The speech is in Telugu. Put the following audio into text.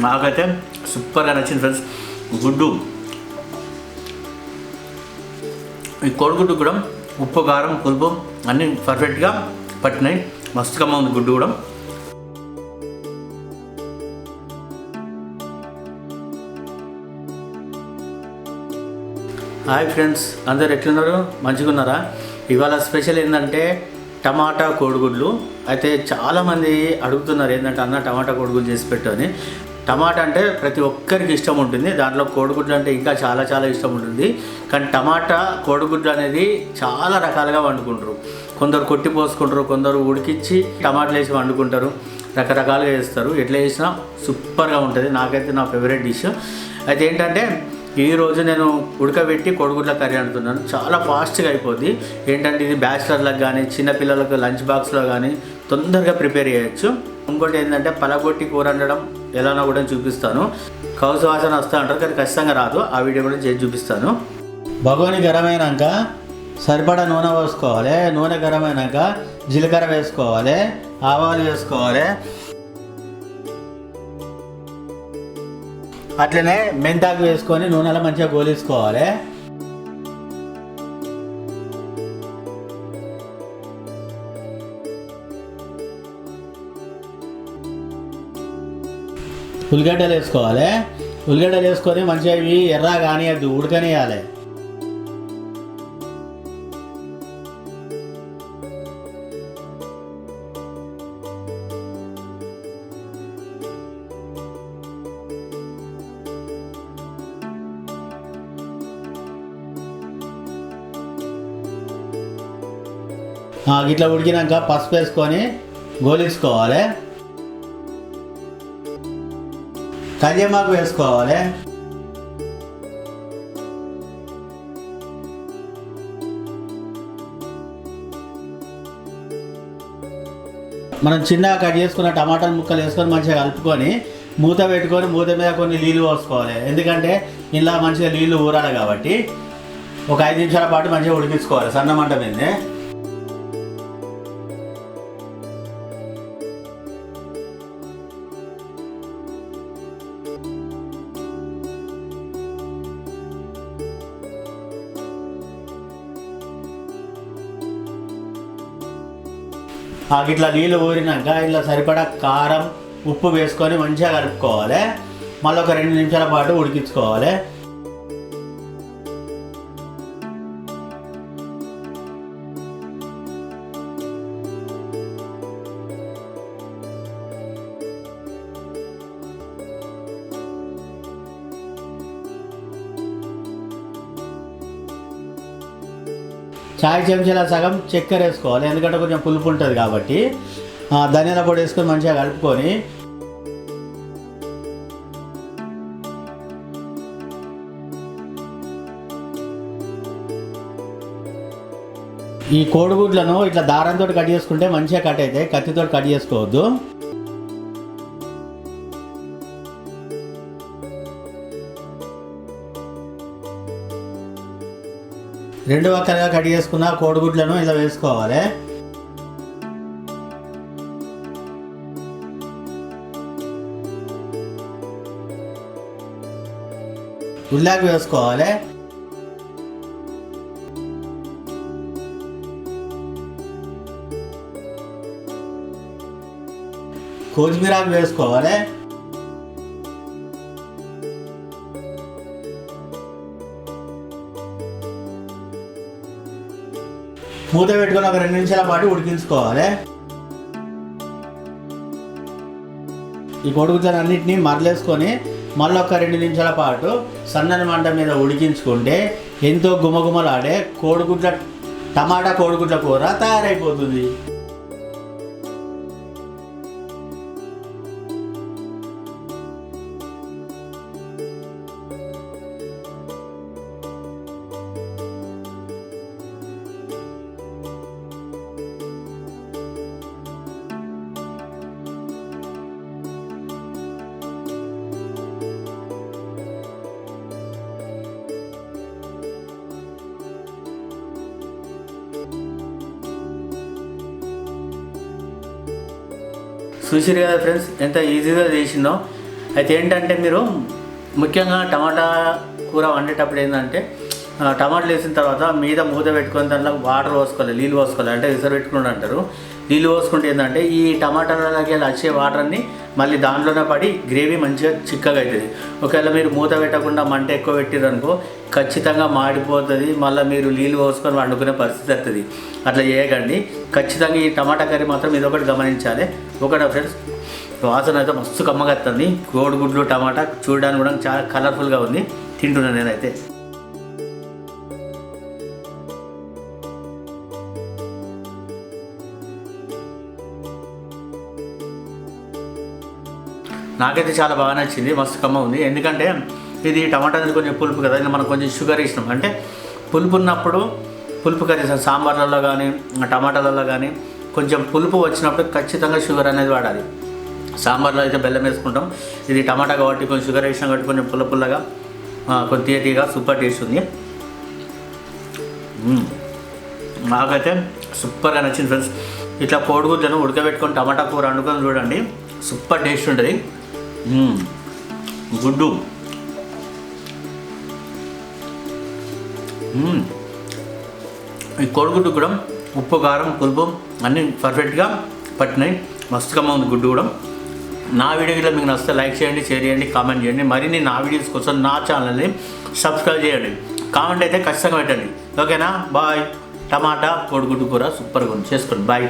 నాకైతే సూపర్గా నచ్చింది ఫ్రెండ్స్. గుడ్డు, ఈ కోడిగుడ్డు కూడా ఉప్పు, కారం, పులుపు అన్నీ పర్ఫెక్ట్గా పట్టినాయి. మస్తుగా ఉంది గుడ్డు కూడా. హాయ్ ఫ్రెండ్స్, అందరు ఎట్లున్నారు? మంచిగా ఉన్నారా? ఇవాళ స్పెషల్ ఏంటంటే టమాటా కోడిగుడ్లు. అయితే చాలామంది అడుగుతున్నారు ఏంటంటే అన్న టమాటా కోడిగుడ్లు చేసి పెట్టు అని. టమాటా అంటే ప్రతి ఒక్కరికి ఇష్టం ఉంటుంది, దాంట్లో కోడిగుడ్లు అంటే ఇంకా చాలా చాలా ఇష్టం ఉంటుంది. కానీ టమాటా కోడిగుడ్లు అనేది చాలా రకాలుగా వండుకుంటారు. కొందరు కొట్టి పోసుకుంటారు, కొందరు ఉడికిచ్చి టమాటాలు వేసి వండుకుంటారు, రకరకాలుగా చేస్తారు. ఎట్లా చేసినా సూపర్గా ఉంటుంది. నాకైతే నా ఫేవరెట్ డిష్. అయితే ఏంటంటే ఈరోజు నేను ఉడకబెట్టి కోడిగుడ్ల కర్రీ అంటున్నాను. చాలా ఫాస్ట్గా అయిపోద్ది. ఏంటంటే ఇది బ్యాచిలర్లకు కానీ చిన్నపిల్లలకు లంచ్ బాక్స్లో కానీ తొందరగా ప్రిపేర్ చేయొచ్చు. ఇంకోటి ఏంటంటే పలగొట్టి కూర వండడం ఎలానో కూడా చూపిస్తాను. కౌసు వాసన వస్తూ ఉంటారు కానీ ఖచ్చితంగా రాదు. ఆ వీడియో కూడా చేసి చూపిస్తాను. బగోని గరం అయినాక సరిపడా నూనె పోసుకోవాలి. నూనె గరం అయినాక జీలకర్ర వేసుకోవాలి, ఆవాలు వేసుకోవాలి, అట్లనే మెంతాకు వేసుకొని నూనెలో మంచిగా గోలించుకోవాలి. ఉల్లిగడ్డలు వేసుకోవాలి. ఉల్లిగడ్డలు వేసుకొని మంచిగా ఇవి ఎర్ర కానియద్దు, ఉడకనియాలి. ఇట్లా ఉడికినాక పసుపు వేసుకొని గోలించుకోవాలి. కళ్యామాకు వేసుకోవాలి. మనం చిన్నగా కట్ చేసుకున్న టమాటాల ముక్కలు వేసుకొని మంచిగా కలుపుకొని మూత పెట్టుకొని మూత మీద కొన్ని నీళ్ళు పోసుకోవాలి. ఎందుకంటే ఇలా మంచిగా నీళ్ళు ఊరాలి కాబట్టి ఒక 5 నిమిషాల పాటు మంచిగా ఉడికించుకోవాలి సన్న మంట మీదనే. ఇట్లా నీళ్ళు ఊరినాక ఇలా సరిపడా కారం, ఉప్పు వేసుకొని మంచిగా కలుపుకోవాలి. మళ్ళీ ఒక 2 నిమిషాల పాటు ఉడికించుకోవాలి. చాయ్ చెంచాల సగం చక్కెర వేసుకోవాలి, ఎందుకంటే కొంచెం పులుపు ఉంటుంది కాబట్టి. ధనియాల పొడి వేసుకొని మంచిగా కలుపుకొని ఈ కోడిగుడ్లను ఇట్లా దారంతో కట్ చేసుకుంటే మంచిగా కట్ అవుతాయి, కత్తితో కట్ చేసుకోవద్దు. రెండు వక్కలుగా కట్ చేసుకున్న కోడిగుడ్లను ఇలా వేసుకోవాలి. ఉల్లాకు వేసుకోవాలి. కొత్తిమీరాకు వేసుకోవాలి. మూత పెట్టుకొని ఒక 2 నిమిషాల పాటు ఉడికించుకోవాలి. ఈ కోడిగుడ్లను అన్నింటినీ మరలేసుకొని మళ్ళీ ఒక 2 నిమిషాల పాటు సన్నని మంట మీద ఉడికించుకుంటే ఎంతో గుమగుమలాడే టమాటా కోడిగుడ్ల కూర తయారైపోతుంది. చూసిరు కదా ఫ్రెండ్స్, ఎంత ఈజీగా చేసిందో. అయితే ఏంటంటే మీరు ముఖ్యంగా టమాటా కూర వండేటప్పుడు ఏంటంటే టమాటాలు వేసిన తర్వాత మీద మూత పెట్టుకొని దాంట్లో వాటర్ పోసుకోవాలి, నీళ్ళు పోసుకోవాలి, అంటే ఇసరు పెట్టుకుంటూ అంటారు. నీళ్ళు పోసుకుంటే ఏంటంటే ఈ టమాటాలకి వచ్చే వాటర్ని మళ్ళీ దాంట్లోనే పడి గ్రేవీ మంచిగా చిక్కగా అవుతుంది. ఒకవేళ మీరు మూత పెట్టకుండా మంట ఎక్కువ పెట్టిరనుకో ఖచ్చితంగా మాడిపోతుంది, మళ్ళీ మీరు నీళ్ళు పోసుకొని వండుకునే పరిస్థితి వస్తుంది. అట్లా చేయకండి. ఖచ్చితంగా ఈ టమాటా కర్రీ మాత్రం ఇది ఒకటి గమనించాలి. ఒకటే ఫ్రెండ్స్, వాసన అయితే మస్తు కమ్మగా వస్తుంది. కోడిగుడ్లు టమాటా చూడడానికి కూడా చాలా కలర్ఫుల్గా ఉంది. తింటున్నాను నేనైతే. నాకైతే చాలా బాగా నచ్చింది, మస్తు కమ్మ ఉంది. ఎందుకంటే ఇది టమాటా అనేది కొంచెం పులుపు కదా, మనం కొంచెం షుగర్ వేసినాం అంటే పులుపు ఉన్నప్పుడు పులుపు కర్రీ సాంబార్లలో కానీ టమాటాలలో కానీ కొంచెం పులుపు వచ్చినప్పుడు ఖచ్చితంగా షుగర్ అనేది వాడాలి. సాంబార్లో అయితే బెల్లం వేసుకుంటాం, ఇది టమాటా కాబట్టి కొంచెం షుగర్ వేసినాం కాబట్టి కొంచెం పుల్లగా కొంచెం తీయగా సూపర్ టేస్ట్ ఉంది. నాకైతే సూపర్గా నచ్చింది ఫ్రెండ్స్. ఇట్లా కోడిగుడ్లను ఉడకబెట్టుకొని టమాటా కూర వండుకొని చూడండి, సూపర్ టేస్ట్ ఉంటుంది. గుడ్డు ఈ కోడిగుడ్డు కూడా ఉప్పు కారం పులుపు అన్నీ పర్ఫెక్ట్గా పట్టినాయి. మస్తుగా ఉంది గుడ్డు కూడా. నా వీడియోలో మీకు నచ్చితే లైక్ చేయండి, షేర్ చేయండి, కామెంట్ చేయండి. మరిన్ని నా వీడియోస్ కోసం నా ఛానల్ని సబ్స్క్రైబ్ చేయండి. కామెంట్ అయితే ఖచ్చితంగా పెట్టండి. ఓకేనా? బాయ్. టమాటా కోడిగుడ్డు కూర సూపర్గా ఉంది, చేసుకోండి. బాయ్.